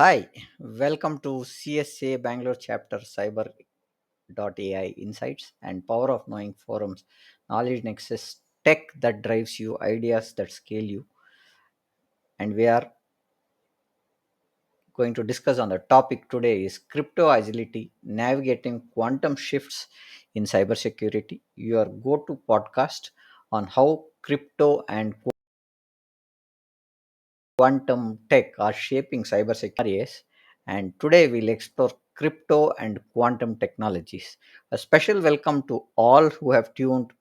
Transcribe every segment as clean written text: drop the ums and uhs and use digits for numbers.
Hi, welcome to CSA Bangalore chapter Cyber.ai Insights and Power of Knowing Forums, Knowledge Nexus, tech that drives you, ideas that scale you. And we are going to discuss on the topic today is crypto agility, navigating quantum shifts in cybersecurity. Your go-to podcast on how crypto and quantum tech are shaping cybersecurity. And today we'll explore crypto and quantum technologies. A special welcome to all who have tuned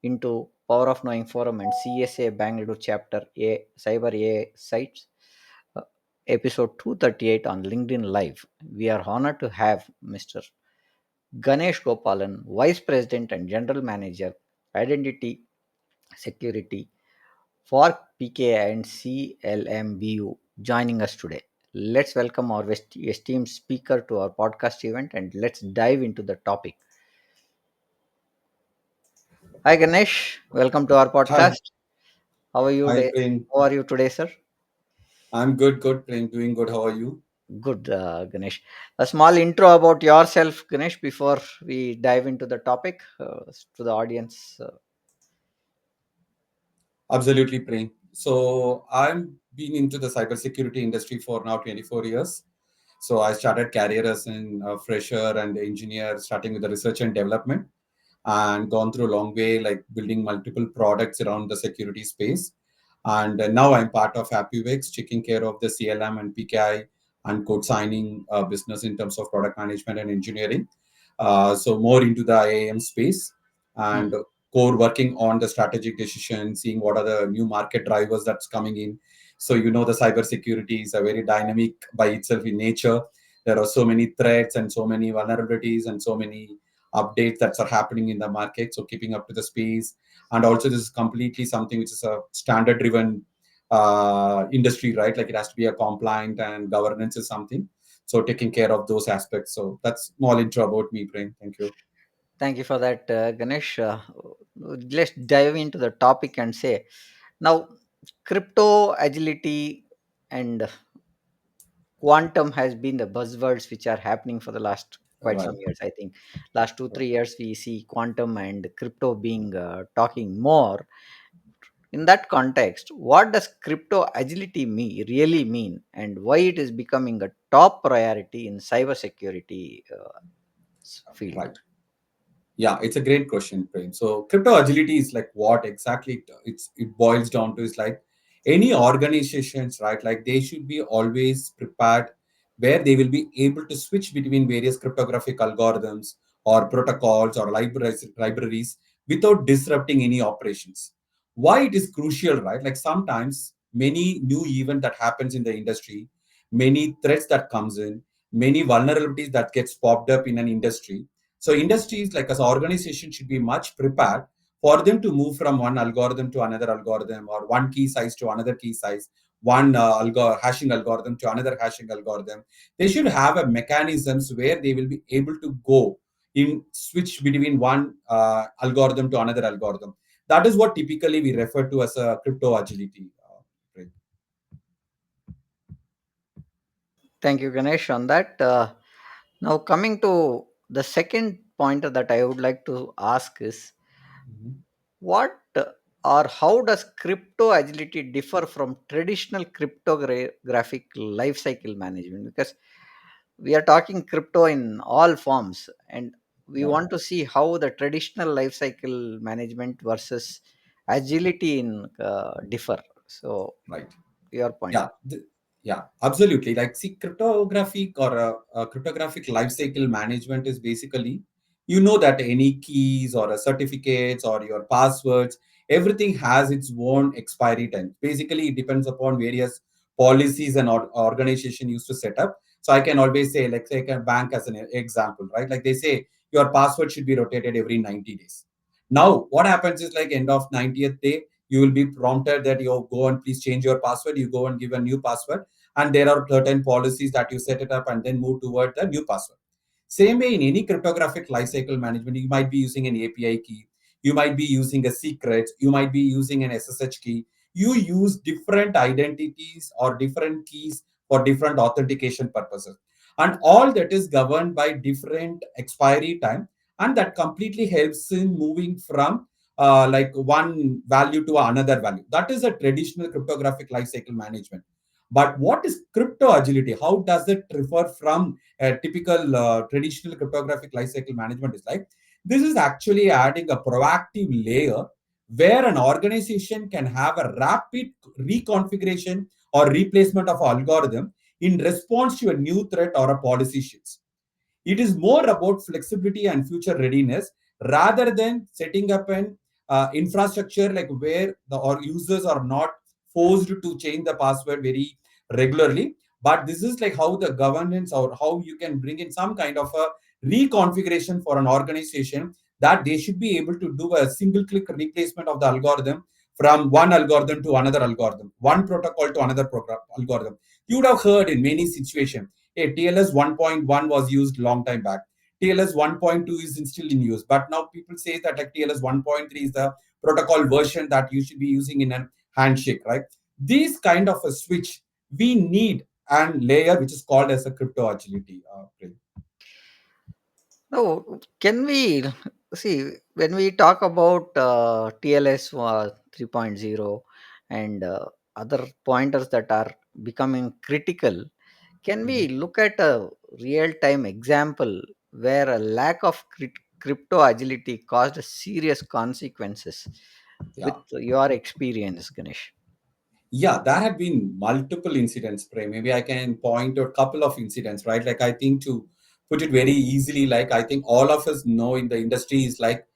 into Power of Knowing Forum and CSA Bangalore Chapter A Cyber AI Sites, uh, episode 238 on LinkedIn Live. We are honored to have Mr. Ganesh Gopalan, Vice President and General Manager, Identity Security for PKI and CLMBU joining us today. Let's welcome our esteemed speaker to our podcast event and let's dive into the topic. Hi Ganesh, welcome to our Hi, podcast. How are you hi, day? Prem. How are you today, sir? I'm good, Prem. Doing good. How are you? Good, Ganesh. A small intro about yourself, Ganesh, before we dive into the topic to the audience. Absolutely, Prem. So I'm been into the cybersecurity industry for now 24 years. So I started career as a fresher and engineer, starting with the research and development, and gone through a long way, like building multiple products around the security space. And now I'm part of HappyWix, taking care of the CLM and PKI and code signing business in terms of product management and engineering. So more into the IAM space Hmm. and core working on the strategic decision, seeing what are the new market drivers that's coming in. So the cybersecurity is a very dynamic by itself in nature. There are so many threats and so many vulnerabilities and so many updates that are happening in the market. So keeping up to the space, and also this is completely something which is a standard driven industry, right? Like it has to be a compliant and governance is something. So taking care of those aspects. So that's small intro about me, Prem. Thank you. Thank you for that, Ganesh. Let's dive into the topic and say now crypto agility and quantum has been the buzzwords which are happening for the last quite some Right. years. I think last 2 3 years we see quantum and crypto being talking more. In that context, what does crypto agility really mean, and why it is becoming a top priority in cybersecurity field? Right. Yeah, it's a great question, Prem. So crypto agility is like what exactly it boils down to is like any organizations, right? Like they should be always prepared where they will be able to switch between various cryptographic algorithms or protocols or libraries without disrupting any operations. Why it is crucial, right? Like sometimes many new event that happens in the industry, many threats that comes in, many vulnerabilities that gets popped up in an industry. So industries like as organization should be much prepared for them to move from one algorithm to another algorithm or one key size to another key size, one hashing algorithm to another hashing algorithm. They should have a mechanisms where they will be able to go in switch between one algorithm to another algorithm. That is what typically we refer to as a crypto agility. Right. Thank you, Ganesh, on that. Now, coming to the second point that I would like to ask is Mhm. what or how does crypto agility differ from traditional cryptographic lifecycle management? Because we are talking crypto in all forms, and we Right. want to see how the traditional lifecycle management versus agility in differ. So, Right. your point. Yeah, yeah, absolutely. Like, see, cryptographic or cryptographic lifecycle management is basically, that any keys or certificates or your passwords, everything has its own expiry time. Basically, it depends upon various policies and organization used to set up. So I can always say, like, take a bank as an example, right? Like they say, your password should be rotated every 90 days. Now, what happens is like end of 90th day, you will be prompted that you go and please change your password. You go and give a new password, and there are certain policies that you set it up and then move toward the new password. Same way in any cryptographic lifecycle management, you might be using an API key, you might be using a secret, you might be using an SSH key. You use different identities or different keys for different authentication purposes. And all that is governed by different expiry time. And that completely helps in moving from like one value to another value. That is a traditional cryptographic lifecycle management. But what is crypto agility? How does it differ from a typical traditional cryptographic lifecycle management? Is like this is actually adding a proactive layer where an organization can have a rapid reconfiguration or replacement of algorithm in response to a new threat or a policy shift. It is more about flexibility and future readiness rather than setting up an infrastructure like where the or users are not forced to change the password very regularly. But this is like how the governance or how you can bring in some kind of a reconfiguration for an organization that they should be able to do a single click replacement of the algorithm from one algorithm to another algorithm, one protocol to another algorithm. You would have heard in many situations, hey, TLS 1.1 was used long time back. TLS 1.2 is still in use, but now people say that like TLS 1.3 is the protocol version that you should be using in a handshake, right? These kind of a switch we need and layer which is called as a crypto agility. No, can we see when we talk about TLS 3.0 and other pointers that are becoming critical? Can we Mhm. look at a real time example where a lack of crypto agility caused serious consequences with Yeah. your experience, Ganesh? Yeah, there have been multiple incidents, Prem. Maybe I can point to a couple of incidents, right? Like I think to put it very easily, like I think all of us know in the industry is like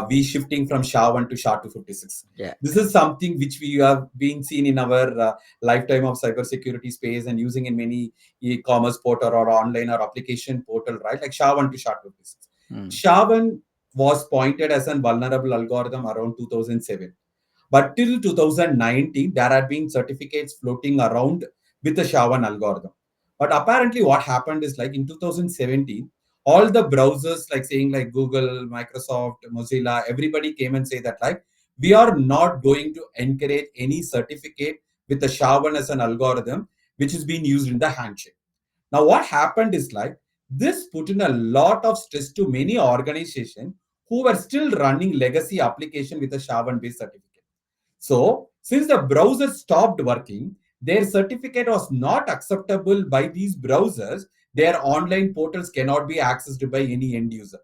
we shifting from SHA-1 to SHA-256. Yeah. This is something which we have been seen in our lifetime of cybersecurity space and using in many e-commerce portal or online or application portal, right? Like SHA-1 to SHA-256. Hmm. SHA-1 was pointed as a vulnerable algorithm around 2007, but till 2019, there had been certificates floating around with the SHA-1 algorithm. But apparently, what happened is like in 2017, all the browsers, like saying like Google, Microsoft, Mozilla, everybody came and say that like we are not going to encourage any certificate with the SHA-1 as an algorithm, which is being used in the handshake. Now, what happened is like this put in a lot of stress to many organizations who were still running legacy application with a SHA-1 based certificate. So, since the browser stopped working, their certificate was not acceptable by these browsers. Their online portals cannot be accessed by any end user.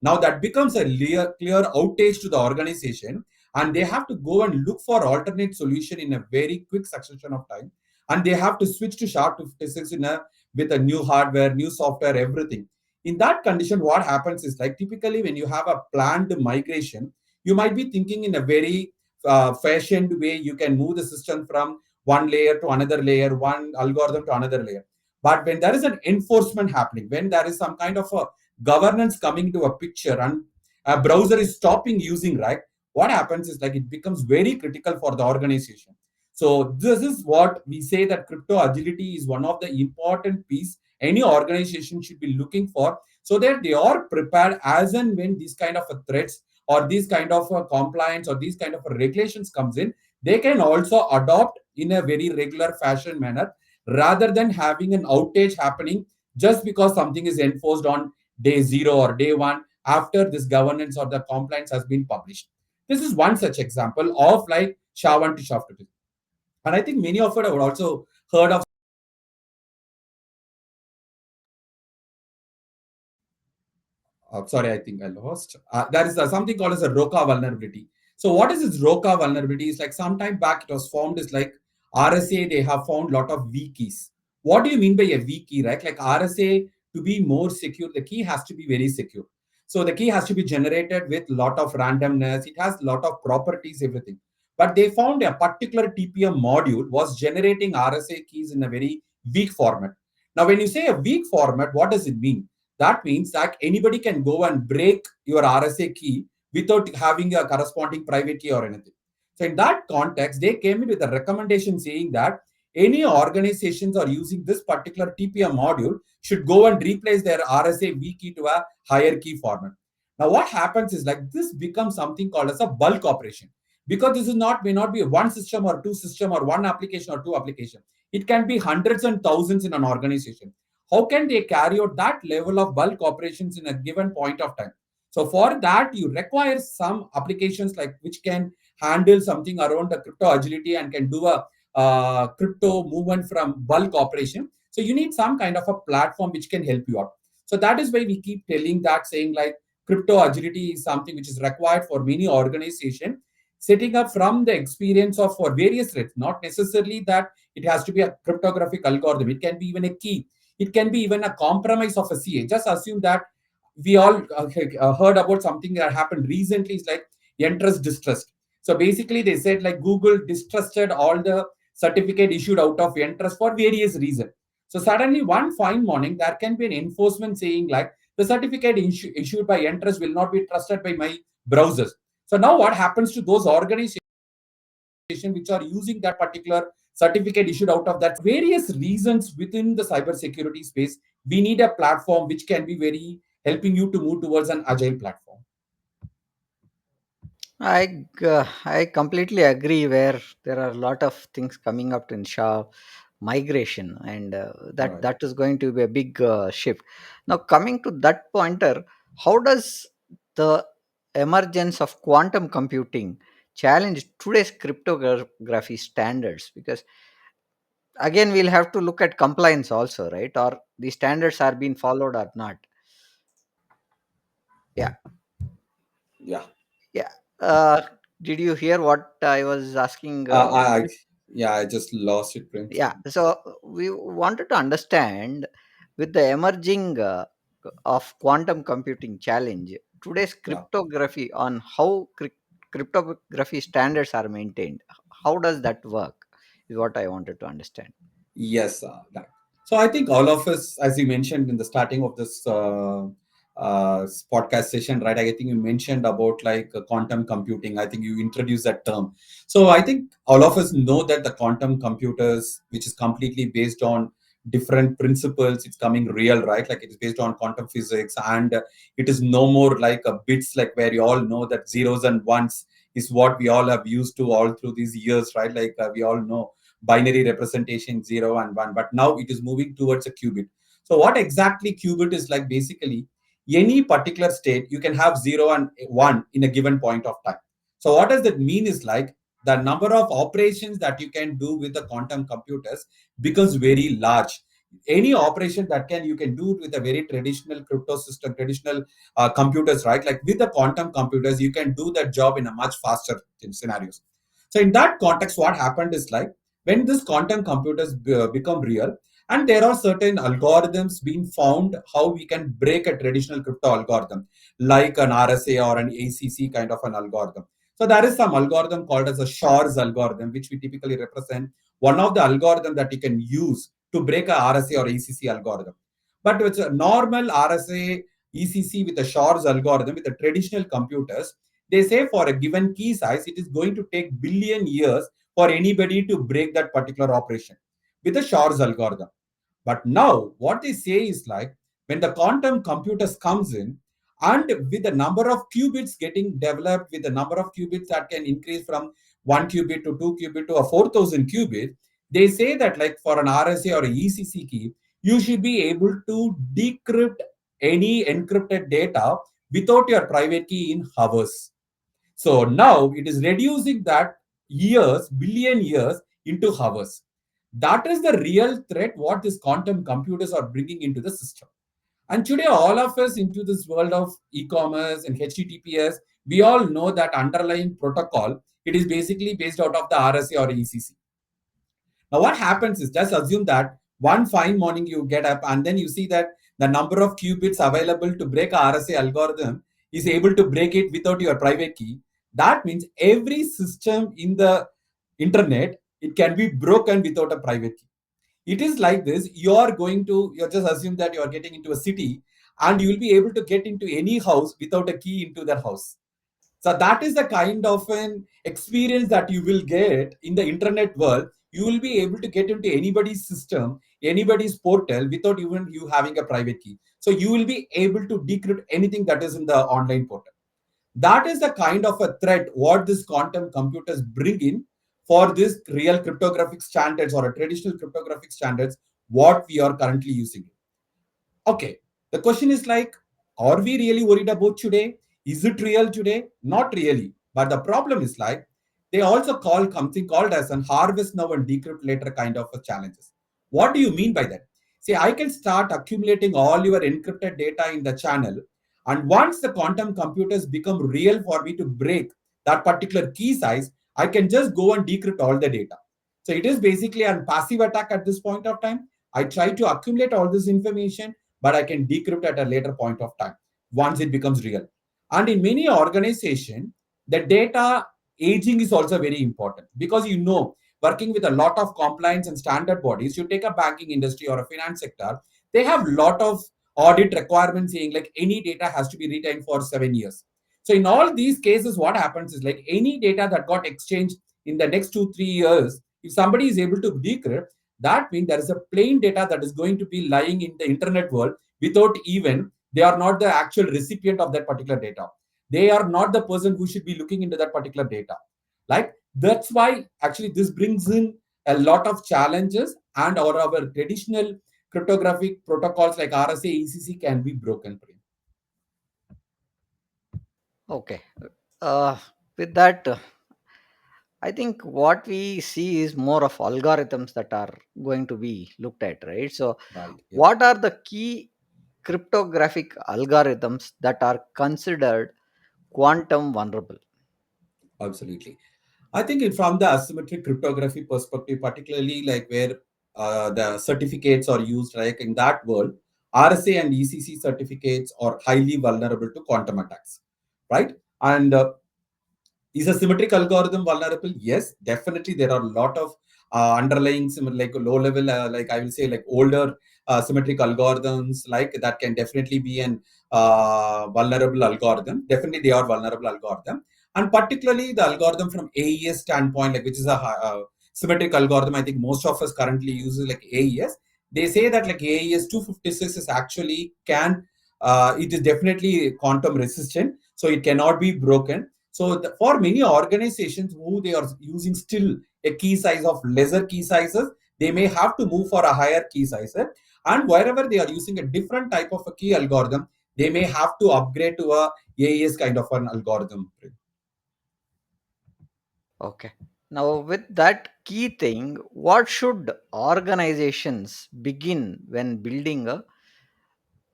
Now, that becomes a clear outage to the organization, and they have to go and look for alternate solution in a very quick succession of time. And they have to switch to SHA-256 with a new hardware, new software, everything. In that condition, what happens is like typically when you have a planned migration, you might be thinking in a very fashioned way. You can move the system from one layer to another layer, one algorithm to another layer. But when there is an enforcement happening, when there is some kind of a governance coming to a picture and a browser is stopping using, right, what happens is like it becomes very critical for the organization. So this is what we say that crypto agility is one of the important piece any organization should be looking for, so that they are prepared as and when these kind of threats or these kind of compliance or these kind of regulations comes in, they can also adopt in a very regular fashion manner rather than having an outage happening just because something is enforced on day 0 or day 1 after this governance or the compliance has been published. This is one such example of like SHA-1 to SHA-2. And I think many of it have also heard of. Sorry, I think I lost. There is something called as a ROCA vulnerability. So what is this ROCA vulnerability? Is like sometime back it was found is like RSA, they have found lot of weak keys. What do you mean by a weak key, right? Like RSA, to be more secure, the key has to be very secure. So the key has to be generated with lot of randomness. It has lot of properties, everything. But they found a particular TPM module was generating RSA keys in a very weak format. Now, when you say a weak format, what does it mean? That means that anybody can go and break your RSA key without having a corresponding private key or anything. So in that context, they came in with a recommendation saying that any organizations are using this particular TPM module should go and replace their RSA V key to a higher key format. Now, what happens is like this becomes something called as a bulk operation, because this is not may not be one system or two system or one application or two application. It can be hundreds and thousands in an organization. How can they carry out that level of bulk operations in a given point of time? So for that, you require some applications like which can handle something around the crypto agility and can do a crypto movement from bulk operation. So you need some kind of a platform which can help you out. So that is why we keep telling that, saying like crypto agility is something which is required for many organization, setting up from the experience of for various threats, not necessarily that it has to be a cryptographic algorithm. It can be even a key. It can be even a compromise of a CA. Just assume that we all heard about something that happened recently. It's like interest distrust. So basically, they said like Google distrusted all the certificate issued out of interest for various reasons. So suddenly, one fine morning, there can be an enforcement saying like the certificate issued by interest will not be trusted by my browsers. So now, what happens to those organizations which are using that particular certificate issued out of that various reasons within the cybersecurity space? We need a platform which can be very helping you to move towards an agile platform. I completely agree. Where there are a lot of things coming up to ensure migration, and that Right. that is going to be a big shift. Now, coming to that pointer, how does the emergence of quantum computing challenge today's cryptography standards? Because again, we'll have to look at compliance also, right? Or the standards are being followed or not. Yeah, Yeah. yeah. Uh, did you hear what I was asking? Yeah, I just lost it, Prem. Yeah, so we wanted to understand with the emerging of quantum computing challenge, today's Yeah. cryptography on how cryptography standards are maintained. How does that work? Is what I wanted to understand. Yes, that. So I think all of us, as you mentioned in the starting of this podcast session, right? I think you mentioned about like quantum computing. I think you introduced that term. So I think all of us know that the quantum computers, which is completely based on different principles, it's coming real, right? Like it is based on quantum physics, and it is no more like a bits, like where you all know that zeros and ones is what we all have used to all through these years, right? Like we all know binary representation 0 and 1, but now it is moving towards a qubit. So what exactly qubit is like? Basically any particular state you can have 0 and 1 in a given point of time. So what does that mean is like the number of operations that you can do with the quantum computers becomes very large. Any operation that can you can do with a very traditional crypto system, traditional computers, right? Like with the quantum computers you can do that job in a much faster scenarios. So in that context, what happened is like when this quantum computers become real, and there are certain algorithms being found how we can break a traditional crypto algorithm like an RSA or an ACC kind of an algorithm. So there is some algorithm called as a Shor's algorithm, which we typically represent one of the algorithm that you can use to break a RSA or ACC algorithm. But with a normal RSA, ECC with a Shor's algorithm with the traditional computers, they say for a given key size, it is going to take billion years for anybody to break that particular operation with a Shor's algorithm. But now what they say is like when the quantum computers comes in, and with the number of qubits getting developed, with the number of qubits that can increase from 1 qubit to 2 qubit to a 4,000 qubit, they say that like for an RSA or a ECC key, you should be able to decrypt any encrypted data without your private key in hours. So now it is reducing that years, billion years into hours. That is the real threat what these quantum computers are bringing into the system. And today, all of us into this world of e-commerce and HTTPS, we all know that underlying protocol. It is basically based out of the RSA or ECC. Now, what happens is just assume that one fine morning you get up and then you see that the number of qubits available to break a RSA algorithm is able to break it without your private key. That means every system in the internet, it can be broken without a private key. It is like this: you're just assume that you are getting into a city and you will be able to get into any house without a key into that house. So that is the kind of an experience that you will get in the internet world. You will be able to get into anybody's system, anybody's portal without even you having a private key. So you will be able to decrypt anything that is in the online portal. That is the kind of a threat what these quantum computers bring in for this real cryptographic standards or a traditional cryptographic standards what we are currently using. Okay, the question is like, are we really worried about today? Is it real today? Not really. But the problem is like, they also call something called as an harvest now and decrypt later kind of a challenges. What do you mean by that? See, I can start accumulating all your encrypted data in the channel, and once the quantum computers become real for me to break that particular key size, I can just go and decrypt all the data. So it is basically a passive attack at this point of time. I try to accumulate all this information, but I can decrypt at a later point of time once it becomes real. And in many organizations, the data aging is also very important because working with a lot of compliance and standard bodies, you take a banking industry or a finance sector, they have a lot of audit requirements saying like any data has to be retained for 7 years. So in all these cases, what happens is like any data that got exchanged in the next 2 3 years, if somebody is able to decrypt, that means there is a plain data that is going to be lying in the internet world without even they are not the actual recipient of that particular data. They are not the person who should be looking into that particular data. Like that's why actually this brings in a lot of challenges, and our traditional cryptographic protocols like RSA, ECC can be broken. Okay. Uh, with that, I think what we see is more of algorithms that are going to be looked at, right? So, Right. Yeah. what are the key cryptographic algorithms that are considered quantum vulnerable? Absolutely. I think from the asymmetric cryptography perspective, particularly like where the certificates are used, like in that world, RSA and ECC certificates are highly vulnerable to quantum attacks, right? And is a symmetric algorithm vulnerable? Yes, definitely. There are a lot of underlying like low level, like I will say, like older symmetric algorithms, like that can definitely be an vulnerable algorithm. Definitely, they are vulnerable algorithm, and particularly the algorithm from AES standpoint, like which is a symmetric algorithm. I think most of us currently uses like AES. They say that like AES 256 is actually it is definitely quantum resistant, so it cannot be broken. So for many organizations who they are using still a key size of lesser key sizes, they may have to move for a higher key size. And wherever they are using a different type of a key algorithm, they may have to upgrade to a AES kind of an algorithm. Okay. Now, with that key thing, what should organizations begin when building a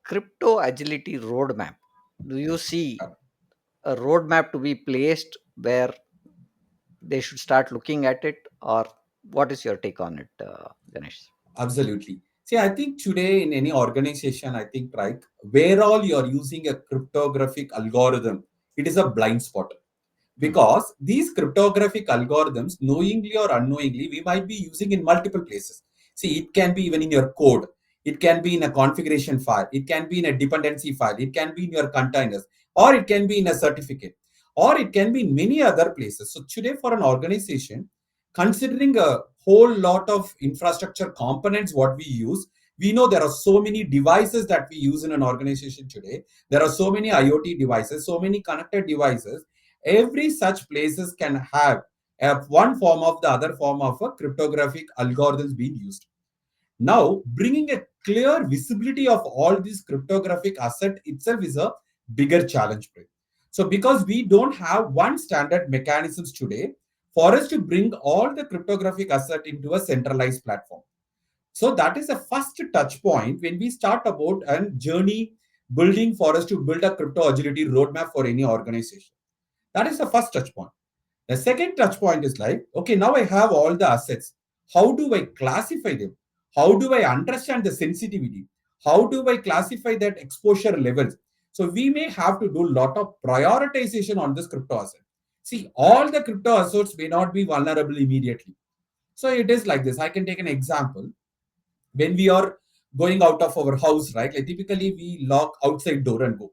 crypto agility roadmap? Do you see a roadmap to be placed where they should start looking at it, or what is your take on it, Ganesh? Absolutely. See, I think today in any organization, I think, right, where all you're using a cryptographic algorithm, it is a blind spot. Hmm. Because these cryptographic algorithms, knowingly or unknowingly, we might be using in multiple places. See, it can be even in your code, it can be in a configuration file, it can be in a dependency file, it can be in your containers, or it can be in a certificate, or it can be in many other places. So today for an organization, considering a whole lot of infrastructure components what we use, we know there are so many devices that we use in an organization today. There are so many IoT devices, so many connected devices. Every such places can have one form of the other form of a cryptographic algorithms being used. Now, bringing a clear visibility of all these cryptographic asset itself is a bigger challenge. So, because we don't have one standard mechanisms today for us to bring all the cryptographic asset into a centralized platform. So that is a first touch point when we start about a journey building for us to build a crypto agility roadmap for any organization. That is the first touch point. The second touch point is like, okay, now I have all the assets. How do I classify them? How do I understand the sensitivity? How do I classify that exposure levels? So we may have to do a lot of prioritization on this crypto asset. See, all the crypto assets may not be vulnerable immediately. So it is like this. I can take an example. When we are going out of our house, right? Like typically we lock outside door and go.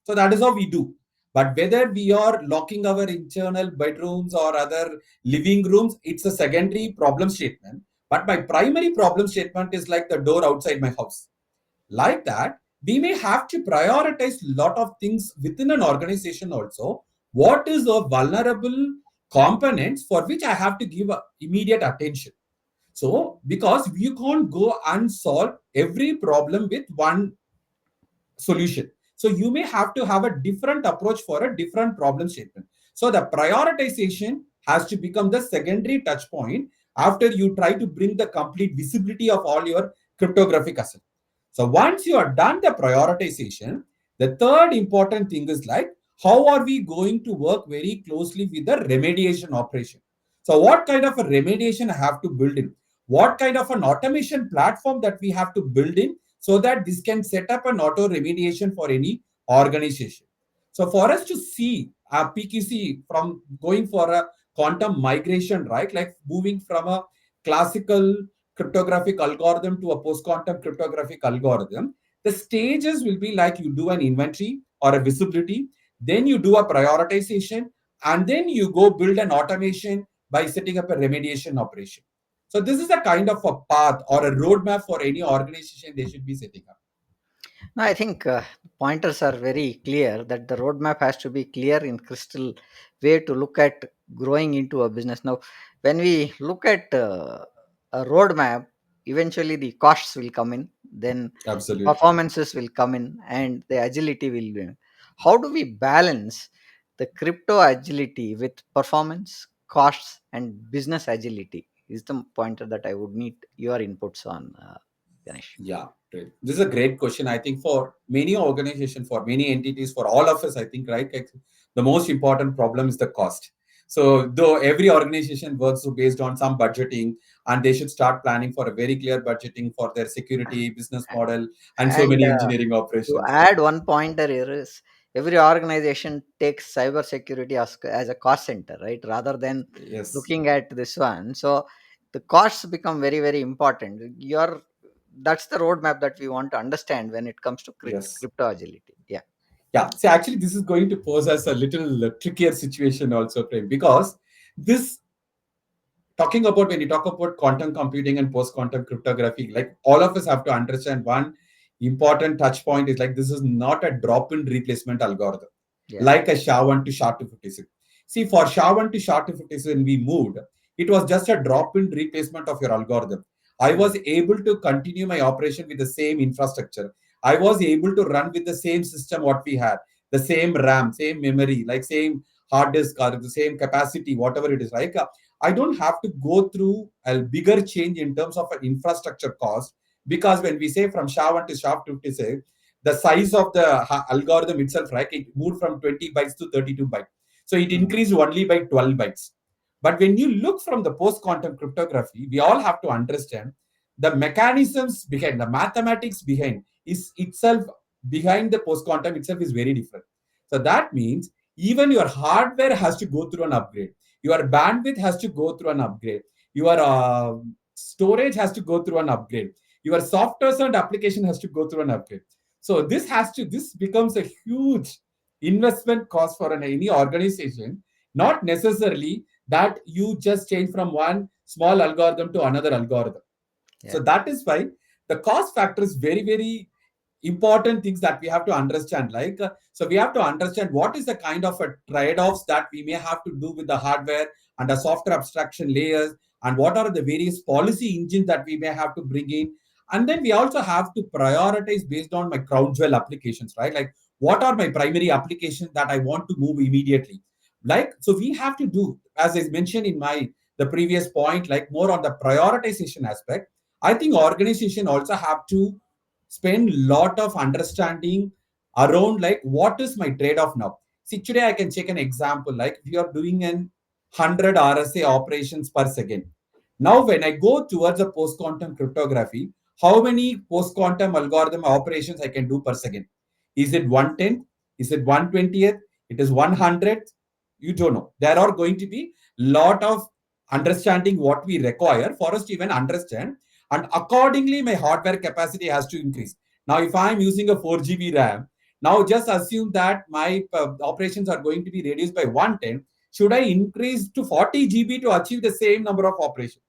So that is how we do. But whether we are locking our internal bedrooms or other living rooms, it's a secondary problem statement. But my primary problem statement is like the door outside my house. Like that, we may have to prioritize a lot of things within an organization also. What is a vulnerable components for which I have to give immediate attention. So, because you can't go and solve every problem with one solution. So you may have to have a different approach for a different problem statement. So the prioritization has to become the secondary touch point after you try to bring the complete visibility of all your cryptographic assets. So once you are done the prioritization, the third important thing is like how are we going to work very closely with the remediation operation. So what kind of a remediation I have to build in? What kind of an automation platform that we have to build in so that this can set up an auto remediation for any organization. So for us to see a PQC from going for a quantum migration, right? Like moving from a classical cryptographic algorithm to a post-quantum cryptographic algorithm, the stages will be like you do an inventory or a visibility, then you do a prioritization, and then you go build an automation by setting up a remediation operation. So this is a kind of a path or a roadmap for any organization they should be setting up. No, I think pointers are very clear that the roadmap has to be clear in crystal way to look at growing into a business. Now, when we look at a roadmap, eventually the costs will come in, then the Absolutely. performances will come in, and the agility will be. How do we balance the crypto agility with performance, costs, and business agility? Is the pointer that I would need your inputs on, Ganesh. Yeah, great. This is a great question. I think for many organizations, for many entities, for all of us, I think, right, like, the most important problem is the cost. So, though every organization works based on some budgeting, and they should start planning for a very clear budgeting for their security, business model, and so And many engineering to operations. add one pointer here is every organization takes cybersecurity as a cost center, right? Rather than Yes, looking at this one. So the costs become very, very important. That's the roadmap that we want to understand when it comes to yes. crypto agility. Yeah. Yeah. See, actually, this is going to pose us a little trickier situation also, Prem, because this talking about when you talk about quantum computing and post quantum cryptography, like all of us have to understand one important touch point is like this is not a drop in replacement algorithm Yeah. like a SHA-1 to SHA-256. See, for SHA-1 to SHA-256, when we moved, it was just a drop in replacement of your algorithm. I Mm. was able to continue my operation with the same infrastructure. I was able to run with the same system what we had, the same RAM, same memory, like same hard disk or the same capacity, whatever it is. Like I don't have to go through a bigger change in terms of an infrastructure cost because when we say from SHA-1 to SHA-256, the size of the algorithm itself, right, it moved from 20 bytes to 32 bytes. So it Mm. increased only by 12 bytes. But when you look from the post-quantum cryptography, we all have to understand the mechanisms behind, the mathematics behind is itself behind the post-quantum itself is very different. So that means even your hardware has to go through an upgrade. Your bandwidth has to go through an upgrade. Your storage has to go through an upgrade. Your software and application has to go through an upgrade. So this becomes a huge investment cost for any organization, not necessarily that you just change from one small algorithm to another algorithm. So Yeah. that is why the cost factor is very, very important things that we have to understand. Like, so we have to understand what is the kind of a trade-offs that we may have to do with the hardware and the software abstraction layers, and what are the various policy engines that we may have to bring in. And then we also have to prioritize based on my crown jewel applications, right? Like, what are my primary applications that I want to move immediately? Like, so we have to do, as I mentioned in my the previous point, like more on the prioritization aspect. I think organization also have to spend lot of understanding around like what is my trade-off now. See, today I can take an example like if you are doing an 100 RSA operations per second. Now when I go towards a post-quantum cryptography, how many post-quantum algorithm operations I can do per second? Is it 110th? Is it 120th? It is 100th? You don't know. There are going to be lot of understanding what we require for us to even understand, and accordingly my hardware capacity has to increase. Now if I'm using a 4 GB RAM, now just assume that my operations are going to be reduced by 110. Should I increase to 40 GB to achieve the same number of operations?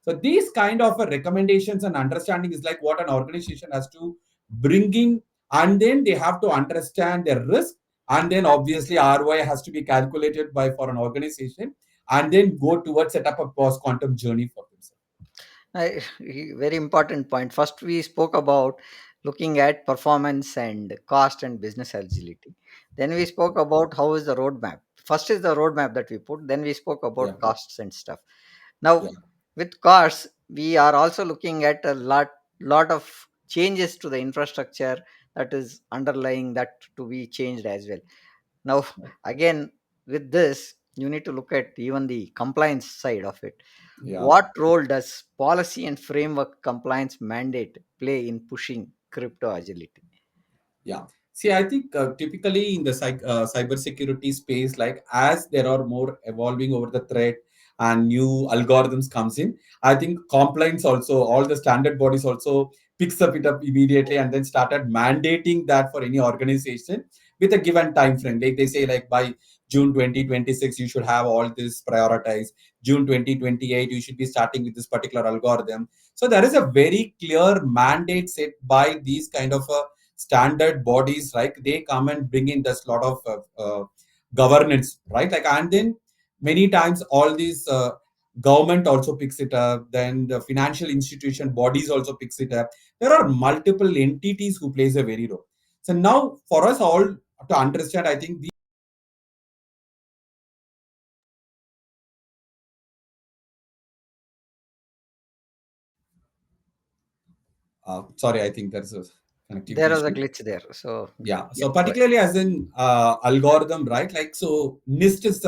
So these kind of recommendations and understanding is like what an organization has to bring in, and then they have to understand their risk, and then obviously ROI has to be calculated by for an organization, and then go towards set up a post quantum journey for themselves. Very important point. First, we spoke about looking at performance and cost and business agility. Then we spoke about how is the roadmap. First is the roadmap that we put. Then we spoke Yeah, about costs and stuff. Now, yeah, with costs, we are also looking at a lot of changes to the infrastructure that is underlying that to be changed as well. Now, again, with this, you need to look at even the compliance side of it. yeah. What role does policy and framework compliance mandate play in pushing crypto agility? Yeah. See, I think typically in the cybersecurity space, like as there are more evolving over the threat and new algorithms comes in, I think compliance also, all the standard bodies also picks up it up immediately and then started mandating that for any organization with a given time frame. Like they say, like by June 2026, you should have all this prioritized. June 2028, you should be starting with this particular algorithm. So there is a very clear mandate set by these kind of standard bodies, right? They come and bring in this lot of governance, right? Like, and then many times all these government also picks it up, then the financial institution bodies also picks it up. There are multiple entities who plays a very role. So now for us all to understand, I think sorry, I think there's a There connectivity was a issue. glitch there. So, Yeah, yeah, so go ahead. particularly as in algorithm, right? Like, so NIST is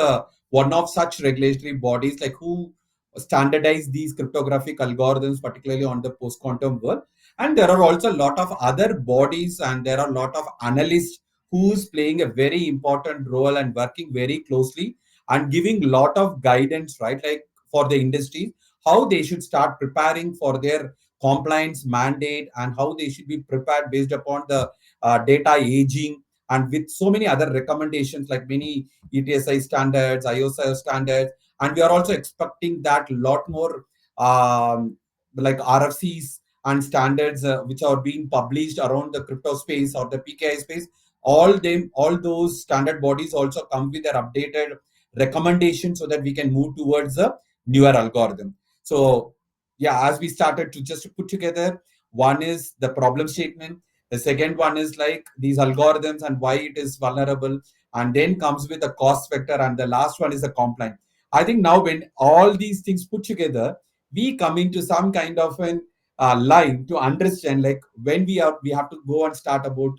one of such regulatory bodies like who standardize these cryptographic algorithms, particularly on the post-quantum world. And there are also a lot of other bodies and there are a lot of analysts who's playing a very important role and working very closely and giving lot of guidance, right? Like for the industry, how they should start preparing for their compliance mandate and how they should be prepared based upon the data aging, and with so many other recommendations like many ETSI standards, IOSI standards, and we are also expecting that a lot more like RFCs and standards which are being published around the crypto space or the PKI space. All those standard bodies also come with their updated recommendations so that we can move towards a newer algorithm. So yeah, as we started to just put together, one is the problem statement, the second one is like these algorithms and why it is vulnerable, and then comes with the cost vector, and the last one is the compliance. I think now when all these things put together, we come into some kind of an line to understand like when we have to go and start about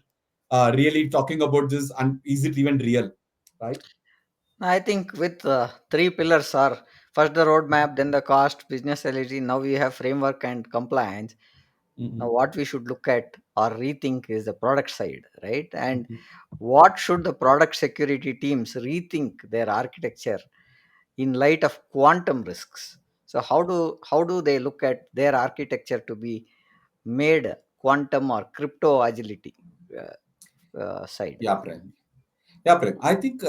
really talking about this, and is it even real, right? I think with three pillars are first the roadmap, then the cost, business agility. Now we have framework and compliance. Now, Mhm. what we should look at or rethink is the product side, right? And Mhm. what should the product security teams rethink their architecture in light of quantum risks? So, how do they look at their architecture to be made quantum or crypto agility side? Yeah, Prem. Yeah, Prem. I think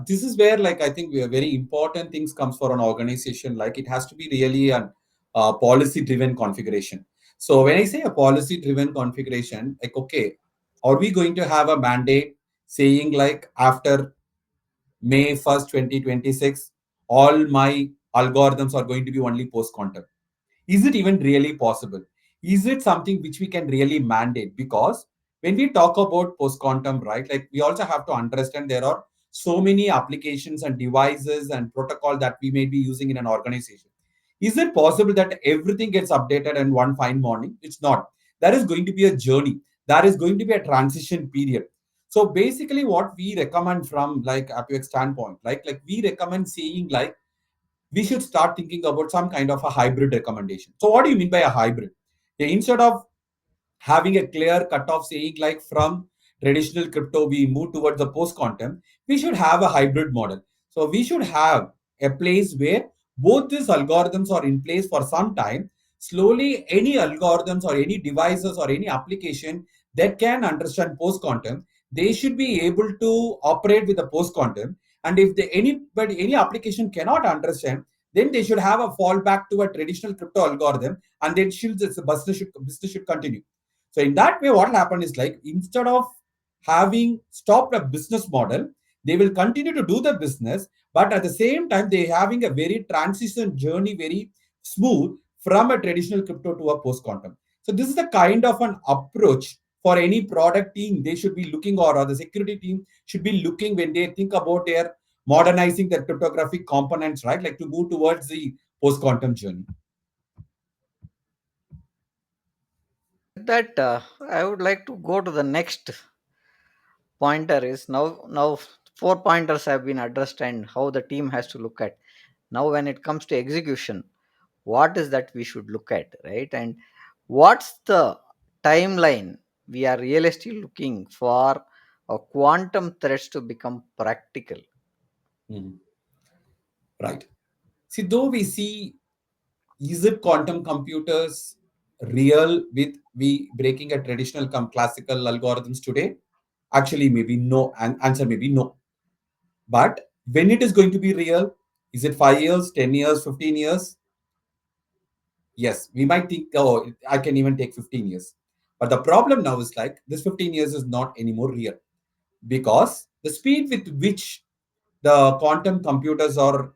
this is where, like, I think very important things comes for an organization. Like, it has to be really an policy-driven configuration. So when I say a policy-driven configuration, like, okay, are we going to have a mandate saying like after May 1st, 2026, all my algorithms are going to be only post-quantum? Is it even really possible? Is it something which we can really mandate? Because when we talk about post quantum, right, like we also have to understand there are so many applications and devices and protocol that we may be using in an organization. Is it possible that everything gets updated in one fine morning? It's not. There is going to be a journey. There is going to be a transition period. So basically, what we recommend from like AppX standpoint, like we recommend saying like we should start thinking about some kind of a hybrid recommendation. So, what do you mean by a hybrid? Yeah, instead of having a clear cutoff saying like from traditional crypto we move towards the post quantum, we should have a hybrid model. So we should have a place where both these algorithms are in place for some time. Slowly any algorithms or any devices or any application that can understand post quantum, they should be able to operate with the post quantum. And if any application cannot understand, then they should have a fallback to a traditional crypto algorithm, and then the business should continue. So in that way, what will happen is like instead of having stopped a business model, They will continue to do the business, but at the same time, they having a very transition journey, very smooth from a traditional crypto to a post quantum. So this is the kind of an approach for any product team they should be looking, or the security team should be looking when they think about their modernizing their cryptographic components, right? Like to move towards the post quantum journey. With that, I would like to go to the next pointer. Is now four pointers have been addressed and how the team has to look at. Now, when it comes to execution, what is that we should look at, right? And what's the timeline we are realistically looking for a quantum threats to become practical? Mhm. Right. See, though we see, is it quantum computers real with we breaking a traditional classical algorithms today? Actually, maybe no. Answer maybe no. But when it is going to be real, is it 5 years, 10 years, 15 years? Yes, we might think, oh, I can even take 15 years. But the problem now is like this 15 years is not anymore real, because the speed with which the quantum computers are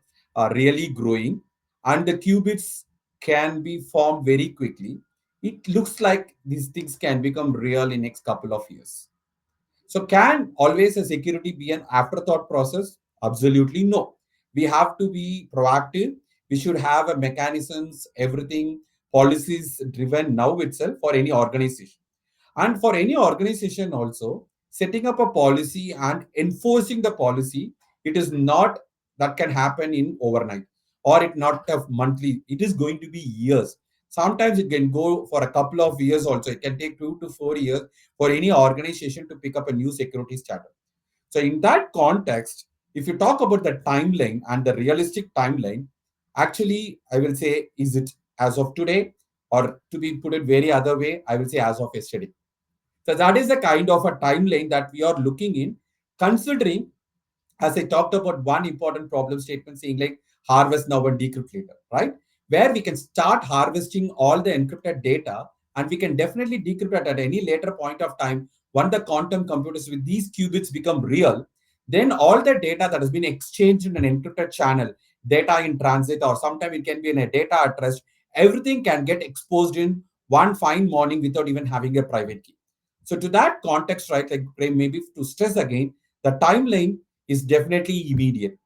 really growing and the qubits can be formed very quickly, it looks like these things can become real in next couple of years. So can always a security be an afterthought process? Absolutely no. We have to be proactive. We should have a mechanisms, everything, policies driven now itself for any organization. And for any organization also, setting up a policy and enforcing the policy, it is not that can happen in overnight, or it not a monthly. It is going to be years. Sometimes it can go for a couple of years also. It can take 2 to 4 years for any organization to pick up a new security standard. So in that context, if you talk about the timeline and the realistic timeline, actually, I will say, is it as of today, or to be put it very other way, I will say as of yesterday. So that is the kind of a timeline that we are looking in, considering, as I talked about, one important problem statement saying like harvest now and decrypt later, right? Where we can start harvesting all the encrypted data, and we can definitely decrypt it at any later point of time when the quantum computers with these qubits become real. Then all the data that has been exchanged in an encrypted channel, data in transit, or sometimes it can be in a data at rest, everything can get exposed in one fine morning without even having a private key. So to that context, right, like maybe to stress again, the timeline is definitely immediate.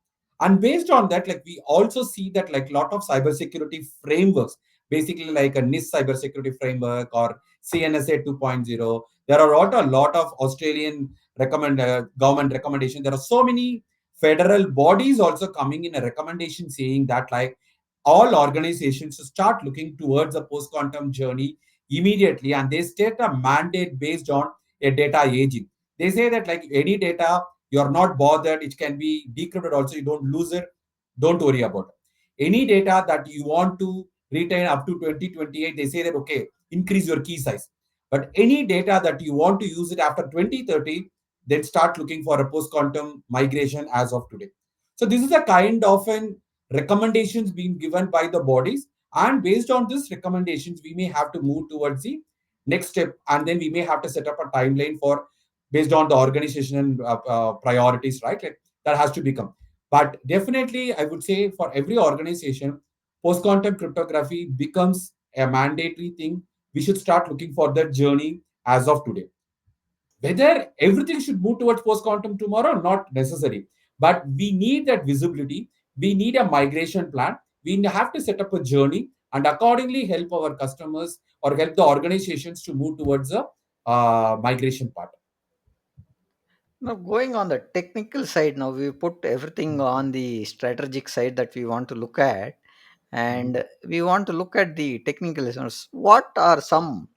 And based on that, like we also see that like a lot of cybersecurity frameworks, basically like a NIST cybersecurity framework or CNSA 2.0, there are a lot of Australian government recommendation. There are so many federal bodies also coming in a recommendation saying that like all organizations to start looking towards a post quantum journey immediately, and they state a mandate based on a data aging. They say that like any data, you're not bothered, it can be decrypted also, you don't lose it, don't worry about it. Any data that you want to retain up to 2028, they say that okay, increase your key size. But any data that you want to use it after 2030, then start looking for a post quantum migration as of today. So this is a kind of an recommendations being given by the bodies, and based on these recommendations we may have to move towards the next step, and then we may have to set up a timeline for based on the organization and priorities, right? Like, that has to become. But definitely, I would say for every organization, post quantum cryptography becomes a mandatory thing. We should start looking for that journey as of today. Whether everything should move towards post quantum tomorrow, not necessary. But we need that visibility. We need a migration plan. We have to set up a journey and accordingly help our customers or help the organizations to move towards a migration part. Now, going on the technical side, now we put everything on the strategic side that we want to look at, Mhm. and we want to look at the technical issues. What are some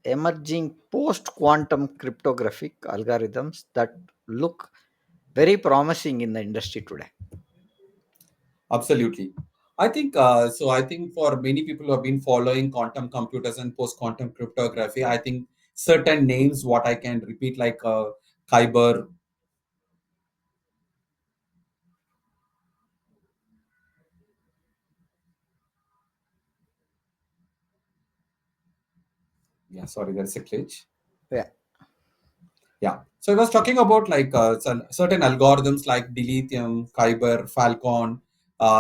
emerging post quantum cryptographic algorithms that look very promising in the industry today? Absolutely. I think so. I think for many people who have been following quantum computers and post quantum cryptography, I think certain names, what I can repeat, like Kyber, yeah, sorry, that's a glitch. Yeah. Yeah. So I was talking about like certain algorithms like Dilithium, Kyber, Falcon,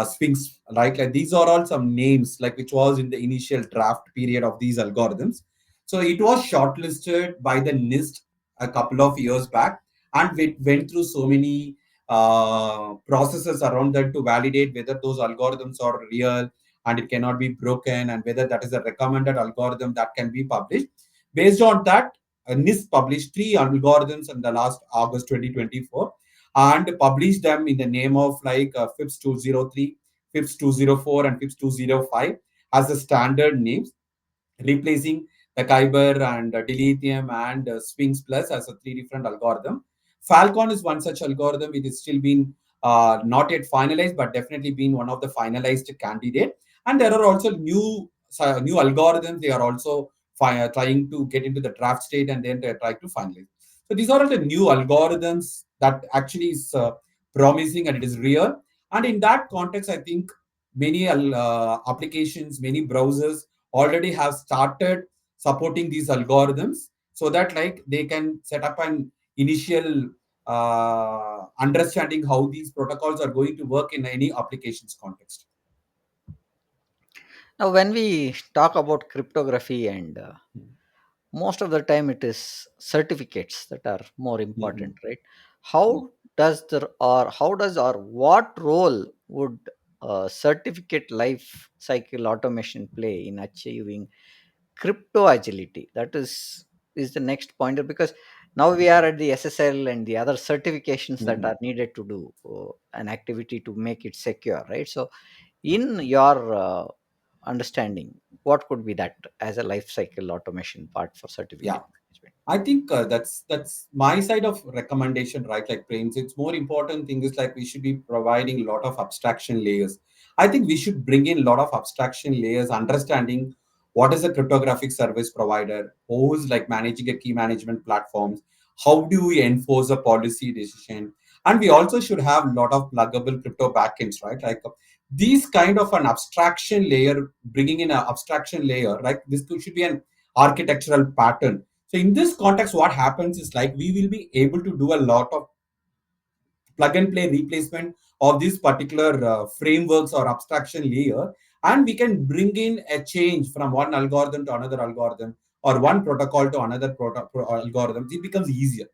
Sphinx, right? Like these are all some names like which was in the initial draft period of these algorithms. So it was shortlisted by the NIST a couple of years back, and it went through so many processes around that to validate whether those algorithms are real and it cannot be broken, and whether that is a recommended algorithm that can be published. Based on that, NIST published three algorithms in the last August 2024 and published them in the name of like FIPS 203, FIPS 204, and FIPS 205 as the standard names, replacing the Kyber and Dilithium and Sphinx Plus as a three different algorithm. Falcon is one such algorithm. It is still been not yet finalized, but definitely been one of the finalized candidate. And there are also new algorithms. They are also trying to get into the draft state, and then they're trying to finalize. So these are all the new algorithms that actually is promising and it is real. And in that context, I think many applications, many browsers already have started supporting these algorithms so that like they can set up an initial understanding how these protocols are going to work in any applications context. Now, when we talk about cryptography, and most of the time it is certificates that are more important, Mhm. right? How does the or how does or what role would certificate life cycle automation play in achieving crypto agility? That is the next pointer, because now we are at the SSL and the other certifications that Mhm. are needed to do an activity to make it secure, right? So in your understanding, what could be that as a life cycle automation part for Yeah. certificate management? I think that's my side of recommendation, right? Like Prince, it's more important thing is like we should be providing a lot of abstraction layers. I think we should bring in a lot of abstraction layers, understanding what is a cryptographic service provider, who's like managing a key management platforms, how do we enforce a policy decision, and we also should have a lot of pluggable crypto backends, right? Like these kind of an abstraction layer, bringing in an abstraction layer, right? This should be an architectural pattern. So in this context, what happens is like we will be able to do a lot of plug and play replacement of these particular frameworks or abstraction layer, and we can bring in a change from one algorithm to another algorithm or one protocol to another algorithm. It becomes easier.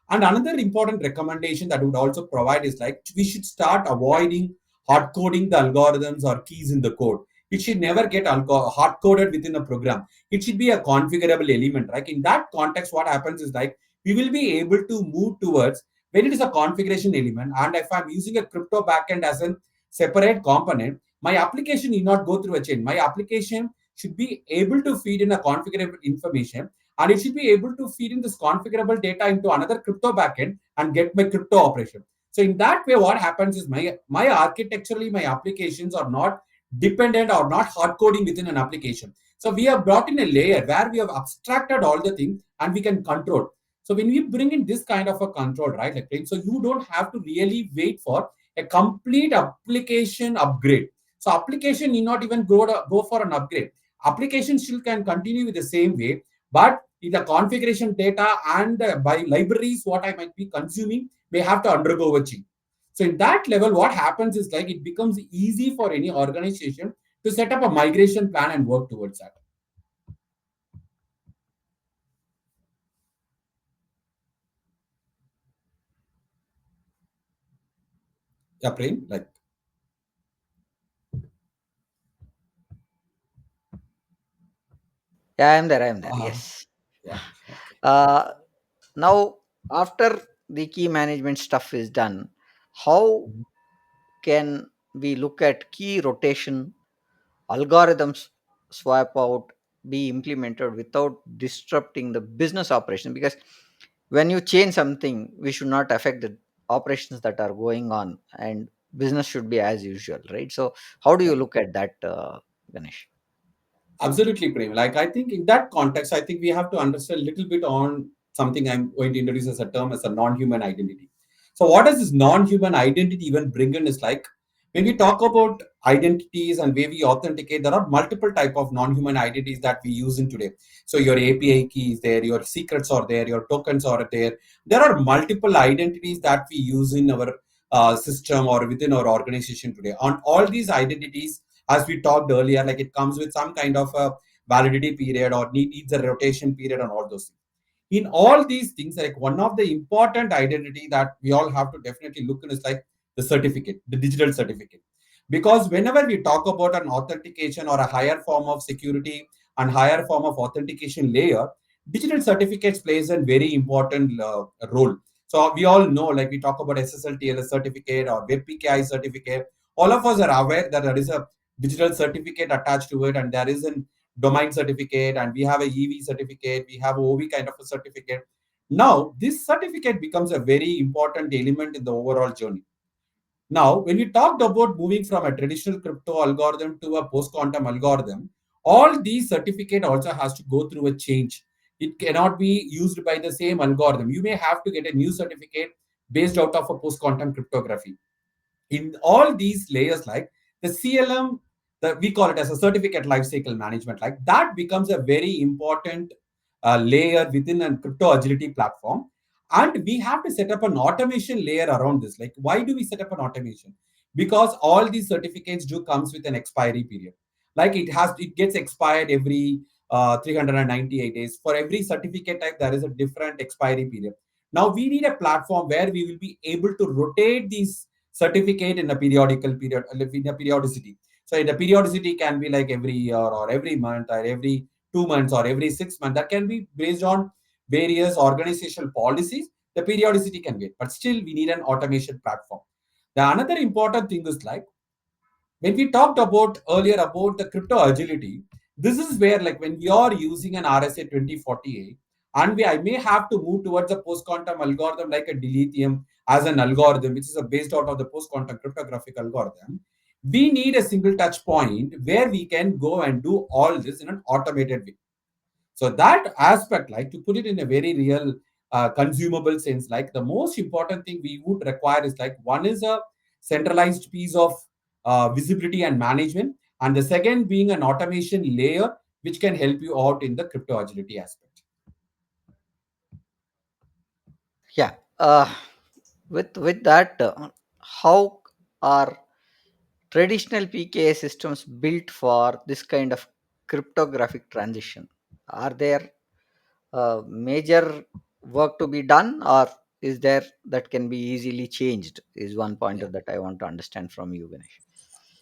And another important recommendation that would also provide is like we should start avoiding hard coding the algorithms or keys in the code. It should never get hard coded within a program. It should be a configurable element. Right? In that context, what happens is like we will be able to move towards when it is a configuration element. And if I'm using a crypto backend as a separate component, my application need not go through a chain. My application should be able to feed in a configurable information, and it should be able to feed in this configurable data into another crypto backend and get my crypto operation. So in that way, what happens is my architecturally my applications are not dependent or not hard coding within an application. So we have brought in a layer where we have abstracted all the things and we can control. So when we bring in this kind of a control, right, like, so you don't have to really wait for a complete application upgrade. So application need not even go for an upgrade. Application still can continue with the same way, but in the configuration data and by libraries, what I might be consuming, may have to undergo a change. So in that level, what happens is like it becomes easy for any organization to set up a migration plan and work towards that. Yeah, Prem, like, Yeah, I am there, uh, yes. yeah, okay. uh, Now, after the key management stuff is done, how can we look at key rotation algorithms swap out be implemented without disrupting the business operation? Because when you change something, we should not affect the operations that are going on, and business should be as usual, right? So how do Yeah. you look at that, Ganesh? Absolutely, Prem. Like I think in that context, I think we have to understand a little bit on something I'm going to introduce as a term as a non-human identity. So what does this non-human identity even bring in is like When we talk about identities and way we authenticate, there are multiple type of non-human identities that we use in today. So your API key is there, your secrets are there, your tokens are there. There are multiple identities that we use in our system or within our organization today. On all these identities, as we talked earlier, like it comes with some kind of a validity period or needs a rotation period and all those things. In all these things, like one of the important identity that we all have to definitely look in is like the certificate, the digital certificate. Because whenever we talk about an authentication or a higher form of security and higher form of authentication layer, digital certificates plays a very important role. So we all know, like we talk about SSL/TLS certificate or web PKI certificate. All of us are aware that there is a digital certificate attached to it, and there is an domain certificate, and we have a EV certificate, we have OV kind of a certificate. Now, this certificate becomes a very important element in the overall journey. Now, when we talked about moving from a traditional crypto algorithm to a post-quantum algorithm, all these certificate also has to go through a change. It cannot be used by the same algorithm. You may have to get a new certificate based out of a post-quantum cryptography. In all these layers, like the CLM, we call it as a certificate lifecycle management, like that becomes a very important layer within a crypto agility platform. And we have to set up an automation layer around this. Like, why do we set up an automation? Because all these certificates do comes with an expiry period. Like it gets expired every 398 days. For every certificate type, there is a different expiry period. Now we need a platform where we will be able to rotate these certificate in a periodical period, in a periodicity. So the periodicity can be like every year or every month or every 2 months or every 6 months. That can be based on various organizational policies. The periodicity can be, but still we need an automation platform. The another important thing is like when we talked about earlier about the crypto agility, this is where like when we are using an RSA 2048 and I may have to move towards a post-quantum algorithm like a dilithium as an algorithm, which is based out of the post-quantum cryptographic algorithm, we need a single touch point where we can go and do all this in an automated way. So that aspect, like to put it in a very real consumable sense, like the most important thing we would require is like one is a centralized piece of visibility and management, and the second being an automation layer which can help you out in the crypto agility aspect. Yeah. With that, how are traditional PKA systems built for this kind of cryptographic transition? Are there major work to be done, or is there that can be easily changed? Is one pointer Yeah. that I want to understand from you, Ganesh.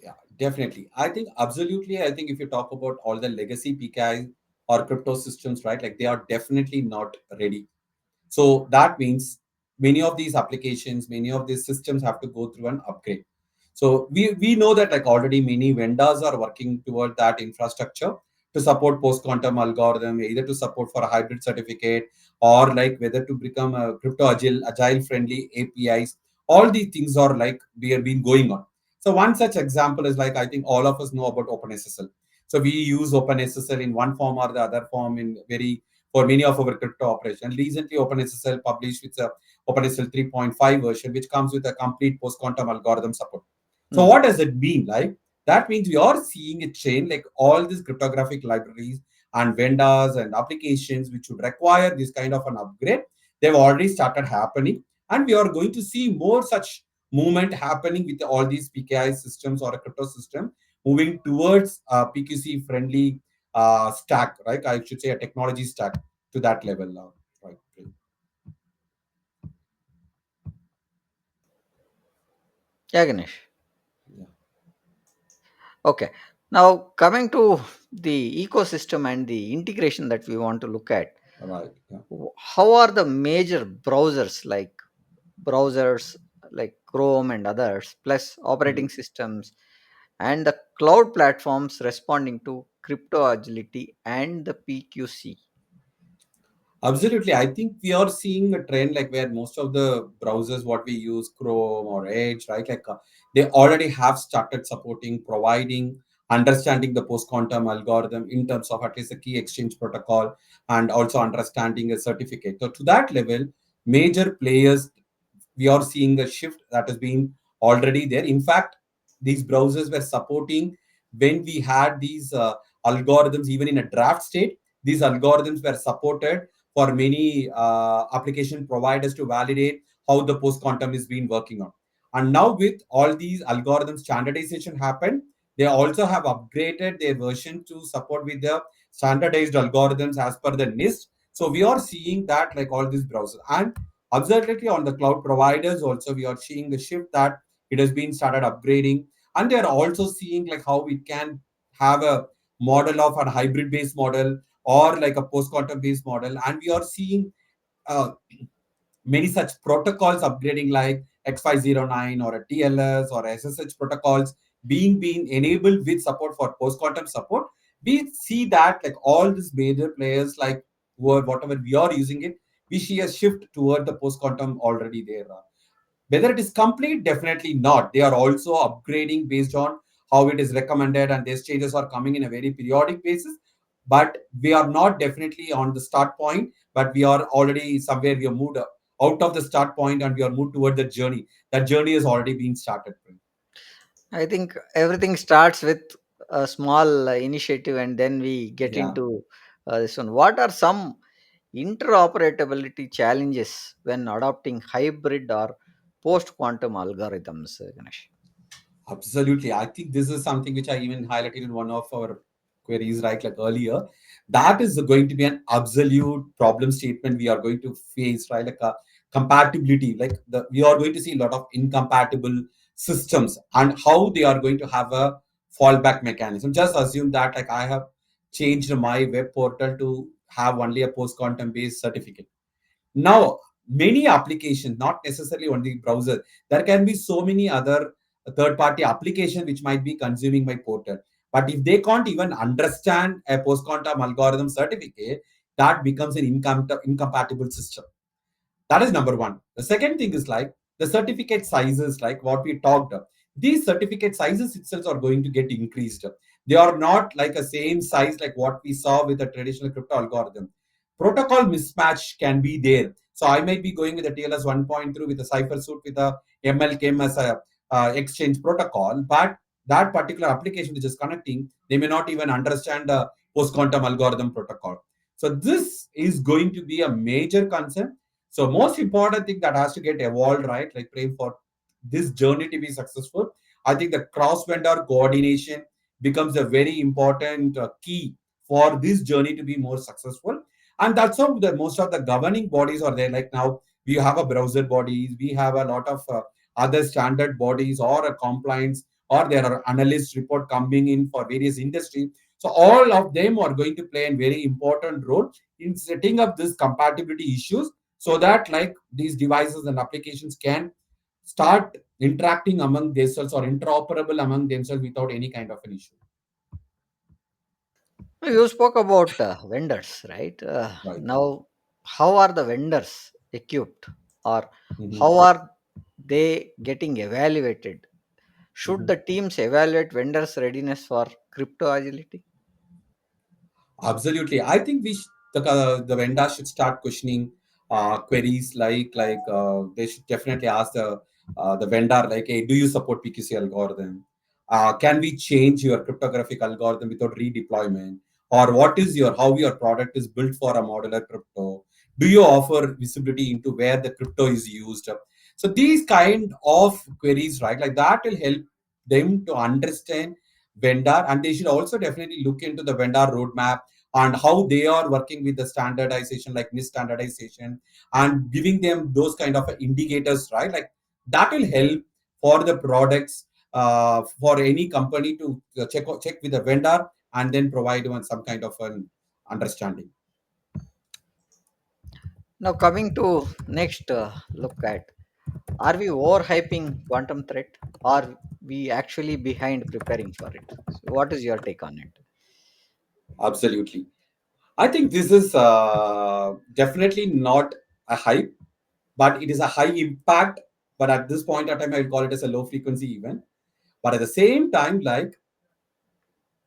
Yeah, definitely. I think absolutely. I think if you talk about all the legacy PKI or crypto systems, right, like they are definitely not ready. So that means many of these applications, many of these systems have to go through an upgrade. So we know that like already many vendors are working toward that infrastructure to support post-quantum algorithm, either to support for a hybrid certificate or like whether to become a crypto agile friendly APIs. All these things are like we have been going on. So one such example is like I think all of us know about OpenSSL. So we use OpenSSL in one form or the other form in very for many of our crypto operations. Recently, OpenSSL published with a OpenSSL 3.5 version, which comes with a complete post-quantum algorithm support. So Hmm. what does it mean? Like that means we are seeing a chain like all these cryptographic libraries and vendors and applications which would require this kind of an upgrade. They've already started happening, and we are going to see more such movement happening with all these PKI systems or a crypto system moving towards PQC friendly stack, right? I should say a technology stack to that level, right? Yeah, Ganesh. Yeah, Okay. Now, coming to the ecosystem and the integration that we want to look at, right. Yeah. how are the major browsers like Chrome and others, plus Mhm. operating systems and the cloud platforms responding to crypto agility and the PQC? Absolutely. I think we are seeing a trend like where most of the browsers, what we use, Chrome or Edge, right? Like they already have started supporting, providing, understanding the post quantum algorithm in terms of at least the key exchange protocol and also understanding a certificate. So, to that level, major players, we are seeing a shift that has been already there. In fact, these browsers were supporting when we had these algorithms even in a draft state. These algorithms were supported for many application providers to validate how the post quantum is being working on. And now with all these algorithm standardization happened, they also have upgraded their version to support with the standardized algorithms as per the NIST. So we are seeing that like all these browsers, and absolutely on the cloud providers also we are seeing the shift that it has been started upgrading, and they are also seeing like how we can have a model of a hybrid based model or like a post quantum based model, and we are seeing uh, many such protocols upgrading like X509 or a TLS or SSH protocols being enabled with support for post quantum support. We see that like all these major players like whatever we are using it, we see a shift toward the post quantum already there. Whether it is complete, definitely not. They are also upgrading based on how it is recommended, and these changes are coming in a very periodic basis. But we are not definitely on the start point, but we are already somewhere. We are moved out of the start point and we are moved toward the journey. That journey has already been started. I think everything starts with a small initiative and then we get Yeah. into this one. What are some interoperability challenges when adopting hybrid or post quantum algorithms, Ganesh? Absolutely. I think this is something which I even highlighted in one of our queries, right? Like earlier. That is going to be an absolute problem statement we are going to face, right? Like a compatibility. Like we are going to see a lot of incompatible systems and how they are going to have a fallback mechanism. Just assume that like I have changed my web portal to have only a post quantum based certificate. Now, many applications, not necessarily only browser, there can be so many other third-party applications which might be consuming my portal. But if they can't even understand a post-quantum algorithm certificate, that becomes an incompatible system. That is number one. The second thing is like the certificate sizes, like what we talked of. These certificate sizes itself are going to get increased. They are not like a same size like what we saw with the traditional crypto algorithm. Protocol mismatch can be there. So I might be going with a TLS 1.3 with a cipher suit with a MLKM as a exchange protocol, but that particular application which is connecting, they may not even understand the post quantum algorithm protocol. So this is going to be a major concern. So most important thing that has to get evolved, right? Like praying for this journey to be successful. I think the cross vendor coordination becomes a very important key for this journey to be more successful. And that's how the most of the governing bodies are there. Like now we have a browser bodies, we have a lot of other standard bodies or a compliance, or there are analyst report coming in for various industries. So all of them are going to play a very important role in setting up this compatibility issues, so that like these devices and applications can start interacting among themselves or interoperable among themselves without any kind of an issue. You spoke about vendors, right? Right. Now, how are the vendors equipped or Mhm. how are they getting evaluated? Should Mhm. the teams evaluate vendors' readiness for crypto agility? Absolutely. I think the vendor should start questioning queries like they should definitely ask the vendor like, hey, do you support PQC algorithm? Can we change your cryptographic algorithm without redeployment? Or what is your how your product is built for a modular crypto? Do you offer visibility into where the crypto is used? So these kind of queries, right, like that will help them to understand vendor, and they should also definitely look into the vendor roadmap and how they are working with the standardization like misstandardization, and giving them those kind of indicators, right? Like that will help for the products, for any company to check with the vendor and then provide one some kind of an understanding. Now, coming to next look at, are we overhyping quantum threat or we actually behind preparing for it? So what is your take on it? Absolutely. I think this is definitely not a hype, but it is a high impact. But at this point of time, I will call it as a low frequency event. But at the same time, like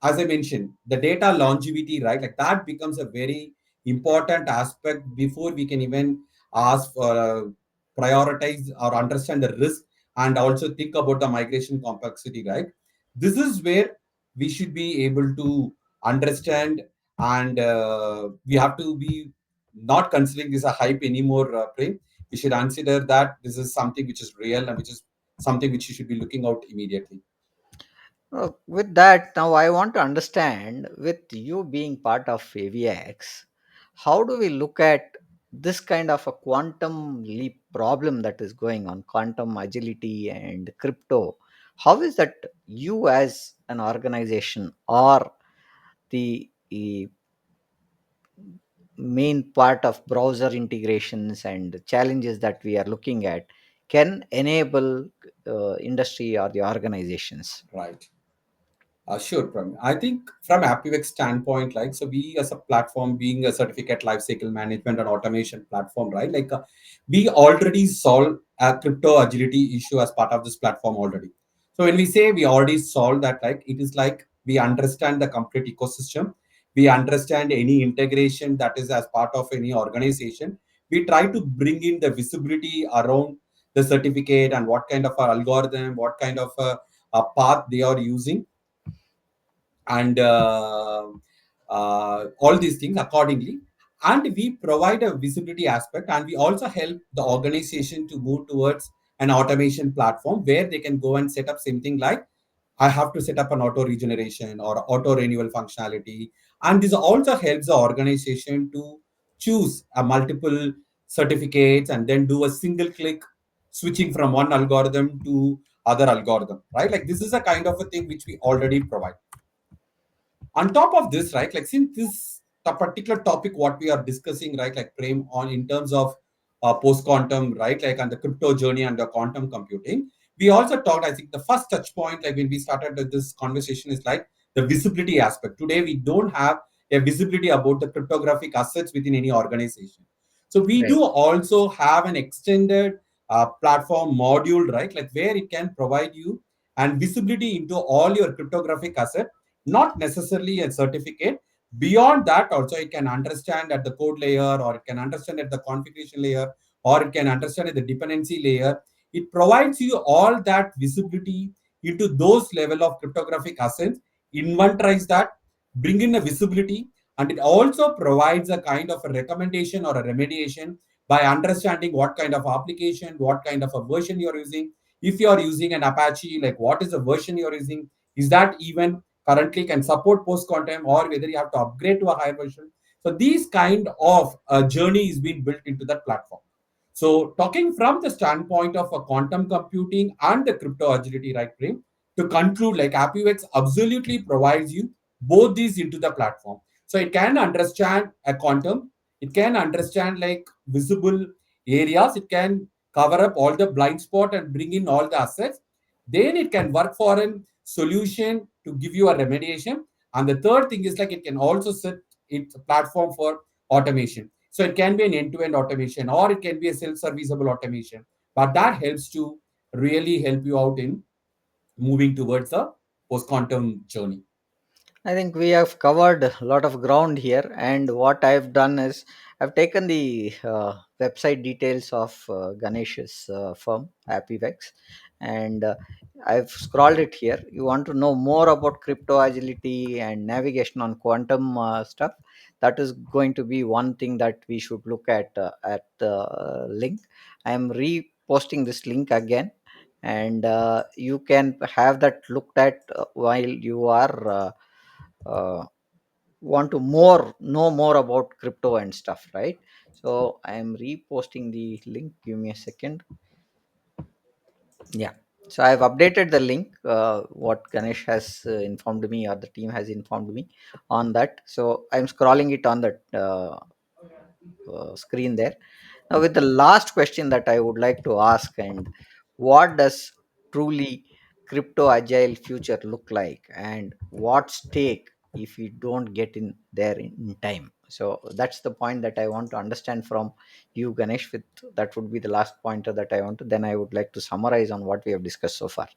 as I mentioned, the data longevity, right? Like that becomes a very important aspect before we can even ask for prioritize or understand the risk and also think about the migration complexity, right? This is where we should be able to understand, and we have to be not considering this a hype anymore, Prem. We should consider that this is something which is real and which is something which you should be looking out immediately. With that, now I want to understand, with you being part of AVX, how do we look at this kind of a quantum leap problem that is going on, quantum agility and crypto? How is that you as an organization or the main part of browser integrations and challenges that we are looking at can enable industry or the organizations? Right. Sure, Pram. I think from AppUX standpoint, like, so we as a platform being a certificate lifecycle management and automation platform, right? Like, we already solve a crypto agility issue as part of this platform already. So when we say we already solved that, like, it is like we understand the complete ecosystem. We understand any integration that is as part of any organization. We try to bring in the visibility around the certificate and what kind of a algorithm, what kind of a path they are using, and all these things accordingly. And we provide a visibility aspect, and we also help the organization to move towards an automation platform where they can go and set up something like, I have to set up an auto regeneration or auto renewal functionality. And this also helps the organization to choose a multiple certificates and then do a single click switching from one algorithm to other algorithm, right? Like, this is a kind of a thing which we already provide. On top of this, right, like, since this the particular topic what we are discussing, right, like, Prem, on in terms of post quantum, right, like, and the crypto journey and the quantum computing, we also talked, I think the first touch point, like, when we started this conversation, is like the visibility aspect. Today we don't have a visibility about the cryptographic assets within any organization. So we Right. do also have an extended platform module, right, like, where it can provide you and visibility into all your cryptographic assets, not necessarily a certificate. Beyond that, also, it can understand at the code layer, or it can understand at the configuration layer, or it can understand at the dependency layer. It provides you all that visibility into those level of cryptographic assets, inventorize that, bring in a visibility, and it also provides a kind of a recommendation or a remediation by understanding what kind of application, what kind of a version you're using. If you're using an Apache, like, what is the version you're using? Is that even currently can support post quantum, or whether you have to upgrade to a higher version? So these kind of journey is being built into that platform. So talking from the standpoint of a quantum computing and the crypto agility, right, Prem, to conclude, like, AppUX absolutely provides you both these into the platform. So it can understand a quantum, it can understand like visible areas, it can cover up all the blind spot and bring in all the assets. Then it can work for a solution to give you a remediation. And the third thing is, like, it can also set its platform for automation. So it can be an end-to-end automation, or it can be a self-serviceable automation. But that helps to really help you out in moving towards the post-quantum journey. I think we have covered a lot of ground here, and what I've done is I've taken the website details of Ganesh's firm, HappyVex, and I've scrolled it here. You want to know more about crypto agility and navigation on quantum stuff? That is going to be one thing that we should look at the link. I am reposting this link again, and you can have that looked at while you are. Uh, want to more know more about crypto and stuff, right? So I am reposting the link. Give me a second. Yeah. So I've updated the link. What Ganesh has informed me, or the team has informed me on that. So I'm scrolling it on the screen there. Now, with the last question that I would like to ask, and what does truly crypto agile future look like, and what stake if we don't get in there in time? So that's the point that I want to understand from you, Ganesh. With that would be the last pointer that I want to. Then I would like to summarize on what we have discussed so far.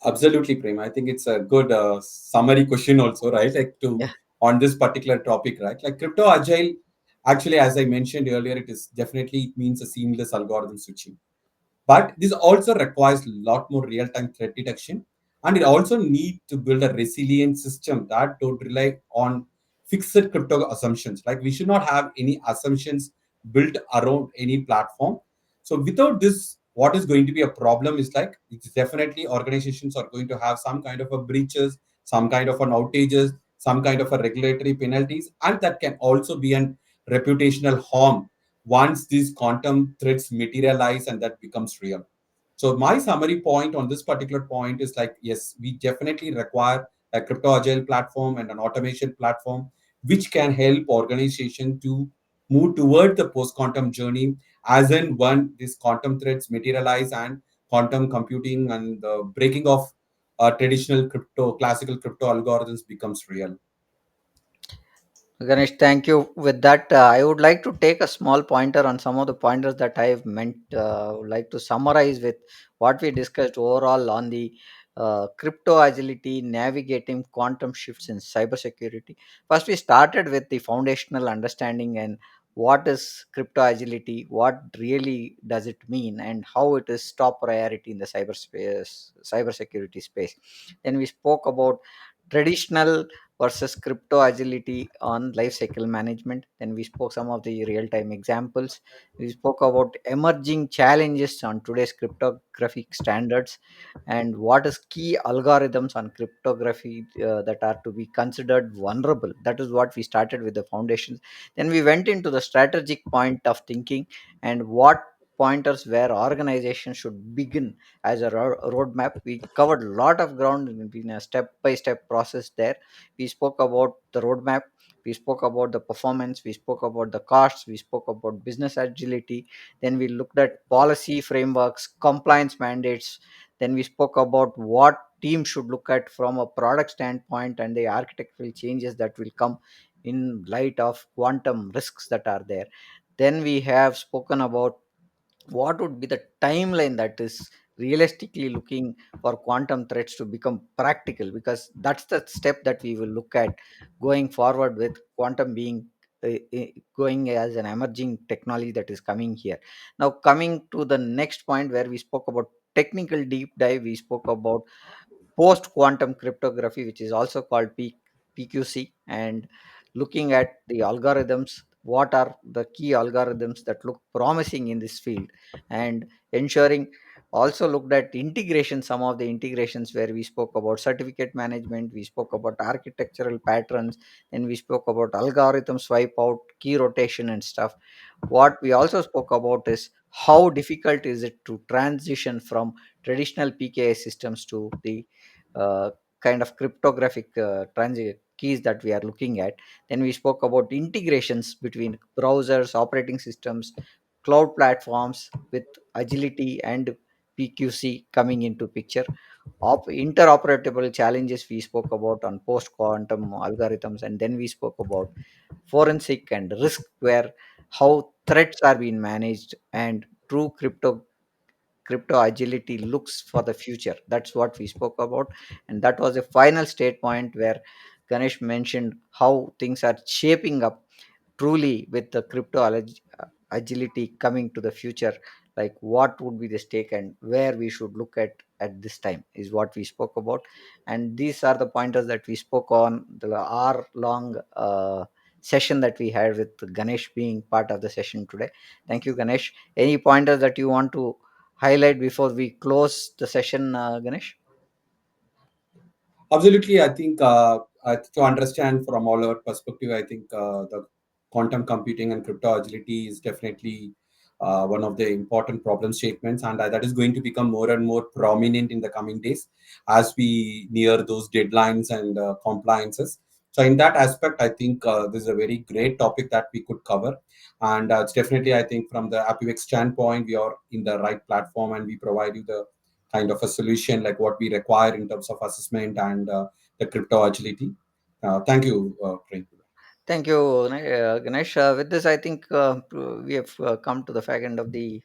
Absolutely, Prem. I think it's a good summary question also, right? Like, to Yeah. on this particular topic, right? Like, crypto agile, actually, as I mentioned earlier, it is definitely, it means a seamless algorithm switching. But this also requires a lot more real-time threat detection, and it also need to build a resilient system that don't rely on fixed crypto assumptions. Like we should not have any assumptions built around any platform. So without this, what is going to be a problem is like it's definitely organizations are going to have some kind of a breaches, some kind of an outages, some kind of a regulatory penalties, and that can also be an reputational harm once these quantum threats materialize and that becomes real. So my summary point on this particular point is like, yes, we definitely require a crypto agile platform and an automation platform which can help organization to move toward the post quantum journey as and when these quantum threats materialize and quantum computing and the breaking of traditional crypto classical crypto algorithms becomes real. Ganesh, thank you. With that, I would like to take a small pointer on some of the pointers that I have meant. Would like to summarize with what we discussed overall on the crypto agility, navigating quantum shifts in cybersecurity. First, we started with the foundational understanding and what is crypto agility, what really does it mean, and how it is top priority in the cyberspace, cybersecurity space. Then we spoke about traditional versus crypto agility on life cycle management. Then we spoke some of the real time examples. We spoke about emerging challenges on today's cryptographic standards and what is key algorithms on cryptography that are to be considered vulnerable. That is what we started with the foundations. Then we went into the strategic point of thinking and what pointers where organizations should begin as a roadmap. We covered a lot of ground in a step by step process there. We spoke about the roadmap, we spoke about the performance, we spoke about the costs, we spoke about business agility. Then we looked at policy frameworks, compliance mandates. Then we spoke about what team should look at from a product standpoint and the architectural changes that will come in light of quantum risks that are there. Then we have spoken about what would be the timeline that is realistically looking for quantum threats to become practical, because that's the step that we will look at going forward with quantum being going as an emerging technology that is coming here. Now coming to the next point where we spoke about technical deep dive, we spoke about post quantum cryptography, which is also called PQC, and looking at the algorithms, what are the key algorithms that look promising in this field, and ensuring also looked at integration, some of the integrations where we spoke about certificate management, we spoke about architectural patterns, then we spoke about algorithm swipe out, key rotation, and stuff. What we also spoke about is how difficult is it to transition from traditional PKI systems to the uh, kind of cryptographic transit keys that we are looking at. Then we spoke about integrations between browsers, operating systems, cloud platforms with agility and PQC coming into picture. Interoperable challenges we spoke about on post quantum algorithms, and then we spoke about forensic and risk, where how threats are being managed and true crypto agility looks for the future. That's what we spoke about. And that was a final state point where Ganesh mentioned how things are shaping up truly with the agility coming to the future, like what would be the stake and where we should look at this time is what we spoke about. And these are the pointers that we spoke on the hour long session that we had with Ganesh being part of the session today. Thank you, Ganesh. Any pointers that you want to highlight before we close the session, Ganesh? Absolutely, I think to understand from all our perspective, I think the quantum computing and crypto agility is definitely one of the important problem statements, and that is going to become more and more prominent in the coming days as we near those deadlines and compliances. So, in that aspect, I think this is a very great topic that we could cover, and it's definitely, I think, from the AppUX standpoint, we are in the right platform, and we provide you the kind of a solution like what we require in terms of assessment and the crypto agility. Thank you, Prem. Thank you, Ganesh. With this, I think we have come to the fag end of the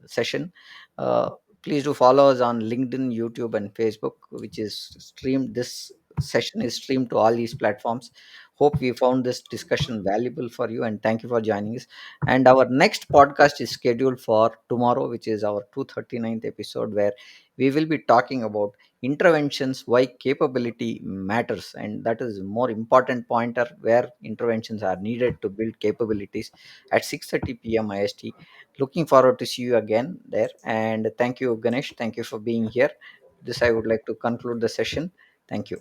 session. Uh, Please do follow us on LinkedIn, YouTube, and Facebook, which is streamed. This session is streamed to all these platforms. Hope we found this discussion valuable for you, and thank you for joining us. And our next podcast is scheduled for tomorrow, which is our 239th episode, where we will be talking about interventions, why capability matters, and that is more important pointer where interventions are needed to build capabilities at 6:30 p.m. IST. Looking forward to see you again there. And thank you, Ganesh. Thank you for being here. This I would like to conclude the session. Thank you.